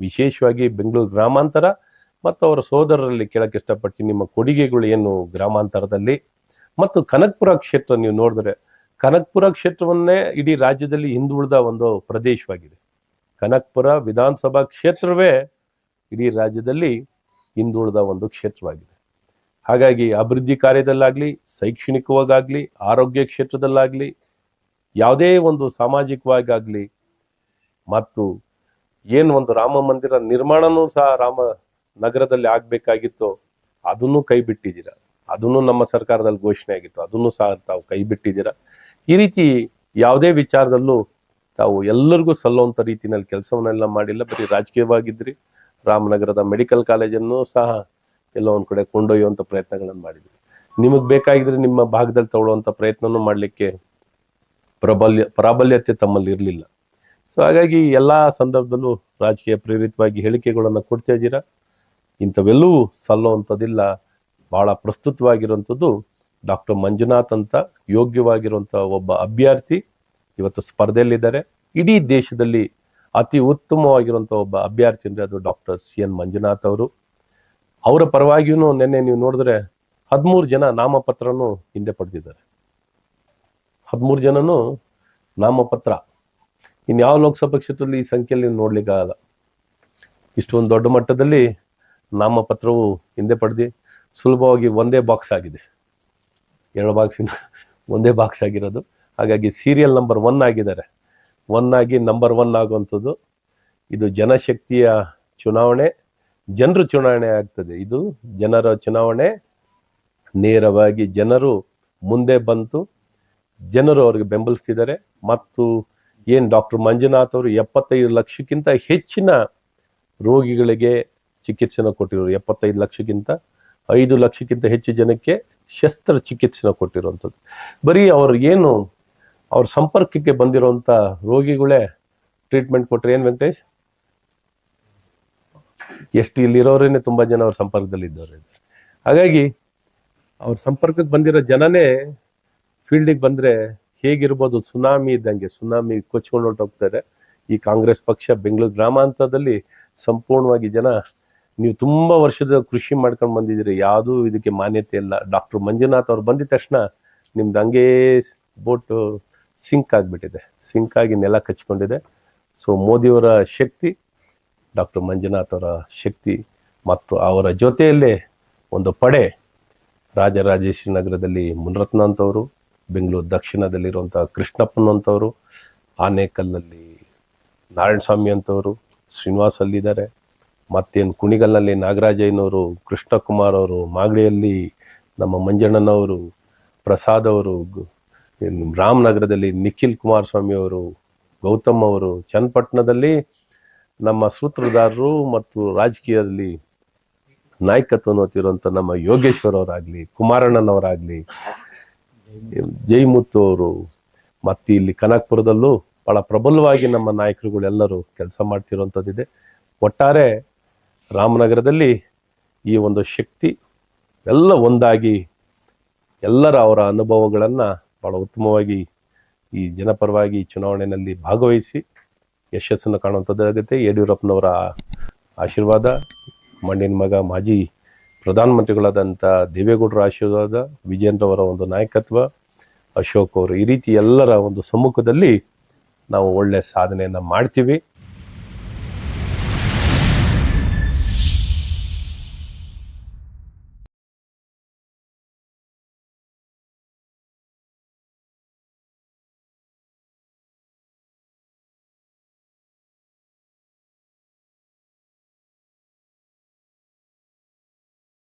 ವಿಶೇಷವಾಗಿ ಬೆಂಗಳೂರು ಗ್ರಾಮಾಂತರ ಮತ್ತು ಅವರ ಸೋದರರಲ್ಲಿ ಕೇಳಕ್ಕೆ ಇಷ್ಟಪಡ್ತೀನಿ, ನಿಮ್ಮ ಕೊಡುಗೆಗಳು ಏನು ಗ್ರಾಮಾಂತರದಲ್ಲಿ ಮತ್ತು ಕನಕಪುರ ಕ್ಷೇತ್ರ ನೀವು ನೋಡಿದ್ರೆ, ಕನಕಪುರ ಕ್ಷೇತ್ರವನ್ನೇ ಇಡೀ ರಾಜ್ಯದಲ್ಲಿ ಹಿಂದುಳಿದ ಒಂದು ಪ್ರದೇಶವಾಗಿದೆ. ಕನಕಪುರ ವಿಧಾನಸಭಾ ಕ್ಷೇತ್ರವೇ ಇಡೀ ರಾಜ್ಯದಲ್ಲಿ ಹಿಂದುಳಿದ ಒಂದು ಕ್ಷೇತ್ರವಾಗಿದೆ. ಹಾಗಾಗಿ ಅಭಿವೃದ್ಧಿ ಕಾರ್ಯದಲ್ಲಾಗ್ಲಿ, ಶೈಕ್ಷಣಿಕವಾಗಲಿ, ಆರೋಗ್ಯ ಕ್ಷೇತ್ರದಲ್ಲಾಗ್ಲಿ, ಯಾವುದೇ ಒಂದು ಸಾಮಾಜಿಕವಾಗಲಿ ಮತ್ತು ಏನು ಒಂದು ರಾಮ ಮಂದಿರ ನಿರ್ಮಾಣನೂ ಸಹ ರಾಮನಗರದಲ್ಲಿ ಆಗ್ಬೇಕಾಗಿತ್ತು, ಅದನ್ನು ಕೈ ಬಿಟ್ಟಿದ್ದೀರಾ. ಅದನ್ನು ನಮ್ಮ ಸರ್ಕಾರದಲ್ಲಿ ಘೋಷಣೆ ಆಗಿತ್ತು, ಅದನ್ನು ಸಹ ತಾವು ಕೈ ಬಿಟ್ಟಿದ್ದೀರಾ. ಈ ರೀತಿ ಯಾವುದೇ ವಿಚಾರದಲ್ಲೂ ತಾವು ಎಲ್ಲರಿಗೂ ಸಲ್ಲುವಂಥ ರೀತಿಯಲ್ಲಿ ಕೆಲಸವನ್ನೆಲ್ಲ ಮಾಡಿಲ್ಲ, ಬರೀ ರಾಜಕೀಯವಾಗಿದ್ರಿ. ರಾಮನಗರದ ಮೆಡಿಕಲ್ ಕಾಲೇಜನ್ನು ಸಹ ಎಲ್ಲೋ ಒಂದು ಕಡೆ ಕೊಂಡೊಯ್ಯುವಂಥ ಪ್ರಯತ್ನಗಳನ್ನು ಮಾಡಿದ್ರಿ. ನಿಮಗೆ ಬೇಕಾಗಿದ್ರೆ ನಿಮ್ಮ ಭಾಗದಲ್ಲಿ ತಗೊಳ್ಳುವಂಥ ಪ್ರಯತ್ನನೂ ಮಾಡಲಿಕ್ಕೆ ಪ್ರಾಬಲ್ಯತೆ ತಮ್ಮಲ್ಲಿ ಇರಲಿಲ್ಲ. ಸೊ ಹಾಗಾಗಿ ಎಲ್ಲ ಸಂದರ್ಭದಲ್ಲೂ ರಾಜಕೀಯ ಪ್ರೇರಿತವಾಗಿ ಹೇಳಿಕೆಗಳನ್ನು ಕೊಡ್ತಾ ಇದ್ದೀರಾ. ಇಂಥವೆಲ್ಲವೂ ಸಲ್ಲುವಂಥದ್ದಿಲ್ಲ. ಬಹಳ ಪ್ರಸ್ತುತವಾಗಿರುವಂಥದ್ದು ಡಾಕ್ಟರ್ ಮಂಜುನಾಥ್ ಅಂತ ಯೋಗ್ಯವಾಗಿರುವಂಥ ಒಬ್ಬ ಅಭ್ಯರ್ಥಿ ಇವತ್ತು ಸ್ಪರ್ಧೆಯಲ್ಲಿದ್ದಾರೆ. ಇಡೀ ದೇಶದಲ್ಲಿ ಅತಿ ಉತ್ತಮವಾಗಿರುವಂಥ ಒಬ್ಬ ಅಭ್ಯರ್ಥಿ ಅಂದರೆ ಅದು ಡಾಕ್ಟರ್ CN ಮಂಜುನಾಥ್ ಅವರು. ಅವರ ಪರವಾಗಿಯೂ ನಿನ್ನೆ ನೀವು ನೋಡಿದ್ರೆ 13 ಜನ ನಾಮಪತ್ರನೂ ಹಿಂದೆ ಪಡೆದಿದ್ದಾರೆ. 13 ಜನನು ನಾಮಪತ್ರ. ಇನ್ಯಾವ ಲೋಕಸಭಾ ಕ್ಷೇತ್ರದಲ್ಲಿ ಈ ಸಂಖ್ಯೆಯಲ್ಲಿ ನೋಡ್ಲಿಕ್ಕಾಗಲ್ಲ. ಇಷ್ಟೊಂದು ದೊಡ್ಡ ಮಟ್ಟದಲ್ಲಿ ನಾಮಪತ್ರವು ಹಿಂದೆ ಪಡೆದು ಸುಲಭವಾಗಿ ಒಂದೇ ಬಾಕ್ಸ್ ಆಗಿದೆ. 2 ಬಾಕ್ಸಿಂದ ಒಂದೇ ಬಾಕ್ಸ್ ಆಗಿರೋದು. ಹಾಗಾಗಿ ಸೀರಿಯಲ್ ನಂಬರ್ 1 ಆಗಿದ್ದಾರೆ. 1 ಆಗಿ ನಂಬರ್ 1 ಆಗುವಂಥದ್ದು. ಇದು ಜನಶಕ್ತಿಯ ಚುನಾವಣೆ, ಜನರು ಚುನಾವಣೆ ಆಗ್ತದೆ. ಇದು ಜನರ ಚುನಾವಣೆ. ನೇರವಾಗಿ ಜನರು ಮುಂದೆ ಬಂತು, ಜನರು ಅವ್ರಿಗೆ ಬೆಂಬಲಿಸ್ತಿದ್ದಾರೆ. ಮತ್ತು ಏನು ಡಾಕ್ಟರ್ ಮಂಜುನಾಥ್ ಅವರು 75 ಲಕ್ಷಕ್ಕಿಂತ ಹೆಚ್ಚಿನ ರೋಗಿಗಳಿಗೆ ಚಿಕಿತ್ಸೆನ ಕೊಟ್ಟಿರೋರು. 75 ಲಕ್ಷಕ್ಕಿಂತ 5 ಲಕ್ಷಕ್ಕಿಂತ ಹೆಚ್ಚು ಜನಕ್ಕೆ ಶಸ್ತ್ರಚಿಕಿತ್ಸೆನ ಕೊಟ್ಟಿರುವಂಥದ್ದು. ಬರೀ ಅವ್ರ ಸಂಪರ್ಕಕ್ಕೆ ಬಂದಿರುವಂಥ ರೋಗಿಗಳೇ ಟ್ರೀಟ್ಮೆಂಟ್ ಕೊಟ್ಟರೆ ಏನು ವೆಂಕಟೇಶ್, ಎಷ್ಟು ಇಲ್ಲಿರೋರೇನೆ ತುಂಬ ಜನ ಅವ್ರ ಸಂಪರ್ಕದಲ್ಲಿ ಇದ್ದವ್ರು. ಹಾಗಾಗಿ ಅವ್ರ ಸಂಪರ್ಕಕ್ಕೆ ಬಂದಿರೋ ಜನನೇ ಫೀಲ್ಡಿಗೆ ಬಂದರೆ ಹೇಗಿರ್ಬೋದು, ಸುನಾಮಿ ಇದ್ದಂಗೆ ಸುನಾಮಿ ಕೊಚ್ಕೊಂಡು ಹೊರಟೋಗ್ತಾರೆ. ಈ ಕಾಂಗ್ರೆಸ್ ಪಕ್ಷ ಬೆಂಗಳೂರು ಗ್ರಾಮಾಂತರದಲ್ಲಿ ಸಂಪೂರ್ಣವಾಗಿ ಜನ, ನೀವು ತುಂಬ ವರ್ಷದ ಕೃಷಿ ಮಾಡ್ಕೊಂಡು ಬಂದಿದ್ದೀರಿ, ಯಾವುದೂ ಇದಕ್ಕೆ ಮಾನ್ಯತೆ ಇಲ್ಲ. ಡಾಕ್ಟರ್ ಮಂಜುನಾಥ್ ಅವ್ರು ಬಂದಿದ ತಕ್ಷಣ ನಿಮ್ದು ಹಂಗೇ ಬೋಟು ಸಿಂಕ್ ಆಗಿಬಿಟ್ಟಿದೆ, ಸಿಂಕ್ ಆಗಿ ನೆಲ ಕಚ್ಕೊಂಡಿದೆ. ಸೊ ಮೋದಿಯವರ ಶಕ್ತಿ, ಡಾಕ್ಟರ್ ಮಂಜುನಾಥ್ ಅವರ ಶಕ್ತಿ ಮತ್ತು ಅವರ ಜೊತೆಯಲ್ಲೇ ಒಂದು ಪಡೆ, ರಾಜರಾಜೇಶ್ವರಿ ನಗರದಲ್ಲಿ ಮುನರತ್ನ ಅಂತವರು, ಬೆಂಗಳೂರು ದಕ್ಷಿಣದಲ್ಲಿರುವಂಥ ಕೃಷ್ಣಪ್ಪನ್ ಅಂತವರು, ಆನೇಕಲ್ಲಲ್ಲಿ ನಾರಾಯಣಸ್ವಾಮಿ ಅಂತವರು, ಶ್ರೀನಿವಾಸ್ ಅಲ್ಲಿದ್ದಾರೆ. ಮತ್ತೇನು ಕುಣಿಗಲ್ನಲ್ಲಿ ನಾಗರಾಜಯ್ಯನವರು, ಕೃಷ್ಣಕುಮಾರ್ ಅವರು, ಮಾಗಡಿಯಲ್ಲಿ ನಮ್ಮ ಮಂಜಣ್ಣನವರು, ಪ್ರಸಾದ್ ಅವರು, ರಾಮನಗರದಲ್ಲಿ ನಿಖಿಲ್ ಕುಮಾರಸ್ವಾಮಿ ಅವರು, ಗೌತಮ್ ಅವರು, ಚನ್ನಪಟ್ಟಣದಲ್ಲಿ ನಮ್ಮ ಸೂತ್ರಧಾರರು ಮತ್ತು ರಾಜಕೀಯದಲ್ಲಿ ನಾಯಕತ್ವವನ್ನು ಹೊತ್ತಿರುವಂಥ ನಮ್ಮ ಯೋಗೇಶ್ವರ್ ಅವರಾಗಲಿ, ಕುಮಾರಣ್ಣನವರಾಗಲಿ, ಜೈಮುತ್ತು ಅವರು, ಮತ್ತು ಇಲ್ಲಿ ಕನಕಪುರದಲ್ಲೂ ಭಾಳ ಪ್ರಬಲವಾಗಿ ನಮ್ಮ ನಾಯಕರುಗಳೆಲ್ಲರೂ ಕೆಲಸ ಮಾಡ್ತಿರುವಂಥದ್ದಿದೆ. ಒಟ್ಟಾರೆ ರಾಮನಗರದಲ್ಲಿ ಈ ಒಂದು ಶಕ್ತಿ ಎಲ್ಲ ಒಂದಾಗಿ ಎಲ್ಲರ ಅವರ ಅನುಭವಗಳನ್ನು ಭಾಳ ಉತ್ತಮವಾಗಿ ಈ ಜನಪರವಾಗಿ ಚುನಾವಣೆಯಲ್ಲಿ ಭಾಗವಹಿಸಿ ಯಶಸ್ಸನ್ನು ಕಾಣುವಂಥದ್ದಾಗುತ್ತೆ. ಯಡಿಯೂರಪ್ಪನವರ ಆಶೀರ್ವಾದ, ಮಣ್ಣಿನ ಮಗ ಮಾಜಿ ಪ್ರಧಾನಮಂತ್ರಿಗಳಾದಂಥ ದೇವೇಗೌಡರ ಆಶೀರ್ವಾದ, ವಿಜೇಂದ್ರ ಅವರ ಒಂದು ನಾಯಕತ್ವ, ಅಶೋಕ್ ಅವರು, ಈ ರೀತಿ ಎಲ್ಲರ ಒಂದು ಸಮ್ಮುಖದಲ್ಲಿ ನಾವು ಒಳ್ಳೆಯ ಸಾಧನೆಯನ್ನು ಮಾಡ್ತೀವಿ.